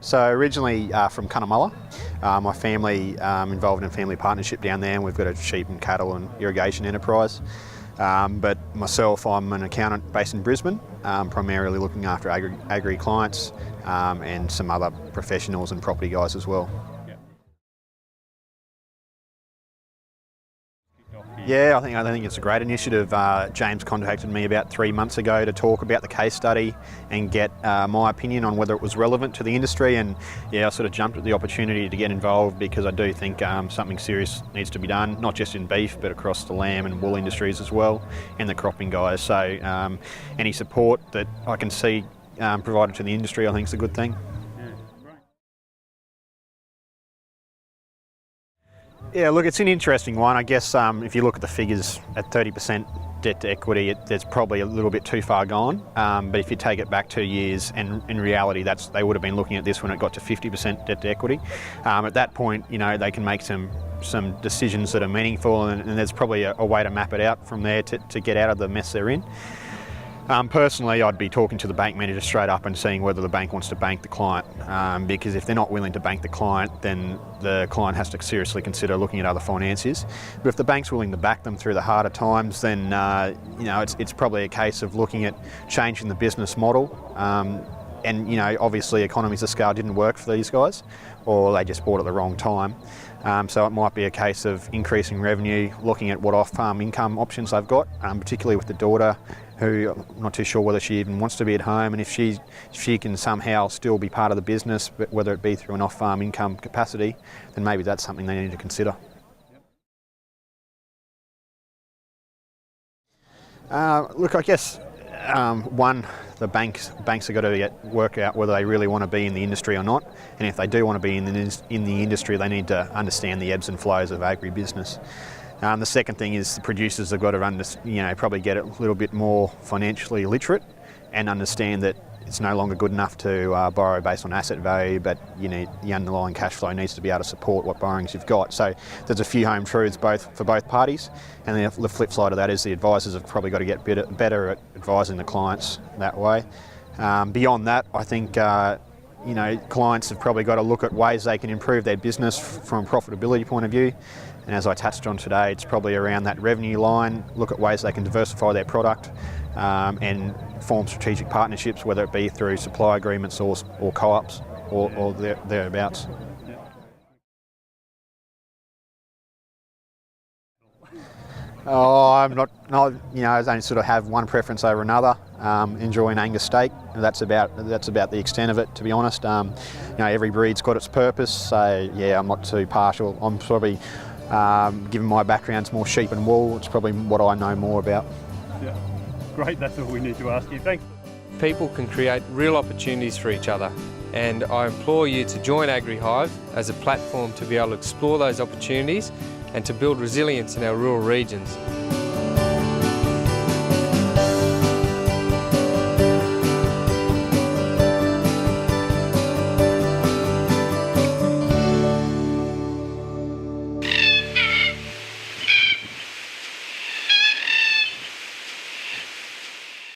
So originally from Cunnamulla, my family involved in a family partnership down there, and we've got a sheep and cattle and irrigation enterprise. But myself, I'm an accountant based in Brisbane, primarily looking after agri clients and some other professionals and property guys as well. Yeah, I think it's a great initiative. James contacted me about 3 months ago to talk about the case study and get my opinion on whether it was relevant to the industry, and yeah, I sort of jumped at the opportunity to get involved because I do think something serious needs to be done, not just in beef but across the lamb and wool industries as well, and the cropping guys. So any support that I can see provided to the industry, I think is a good thing. Yeah, look, it's an interesting one. I guess if you look at the figures at 30% debt to equity, it's probably a little bit too far gone. But if you take it back 2 years, and in reality, they would have been looking at this when it got to 50% debt to equity. At that point, you know, they can make some decisions that are meaningful, and there's probably a way to map it out from there to get out of the mess they're in. Personally, I'd be talking to the bank manager straight up and seeing whether the bank wants to bank the client, because if they're not willing to bank the client, then the client has to seriously consider looking at other financiers. But if the bank's willing to back them through the harder times, then you know, it's probably a case of looking at changing the business model. And you know, obviously economies of scale didn't work for these guys, or they just bought at the wrong time. So it might be a case of increasing revenue, looking at what off-farm income options they've got, particularly with the daughter, who I'm not too sure whether she even wants to be at home, and if she can somehow still be part of the business, but whether it be through an off-farm income capacity, then maybe that's something they need to consider. Look, I guess one, the banks have got to work out whether they really want to be in the industry or not, and if they do want to be in the industry, they need to understand the ebbs and flows of agribusiness. The second thing is the producers have got to probably get a little bit more financially literate and understand that it's no longer good enough to borrow based on asset value, but you need the underlying cash flow needs to be able to support what borrowings you've got. So there's a few home truths for both parties, and the flip side of that is the advisors have probably got to get better at advising the clients that way. Beyond that, I think clients have probably got to look at ways they can improve their business from a profitability point of view. And as I touched on today, it's probably around that revenue line, look at ways they can diversify their product and form strategic partnerships, whether it be through supply agreements or co-ops or thereabouts. Oh, I'm not, I don't sort of have one preference over another. Enjoying Angus steak, that's about the extent of it, to be honest. Every breed's got its purpose, so yeah, I'm not too partial. I'm probably, given my background's more sheep and wool, it's probably what I know more about. Yeah, great, that's all we need to ask you. Thanks. People can create real opportunities for each other, and I implore you to join Agrihive as a platform to be able to explore those opportunities and to build resilience in our rural regions.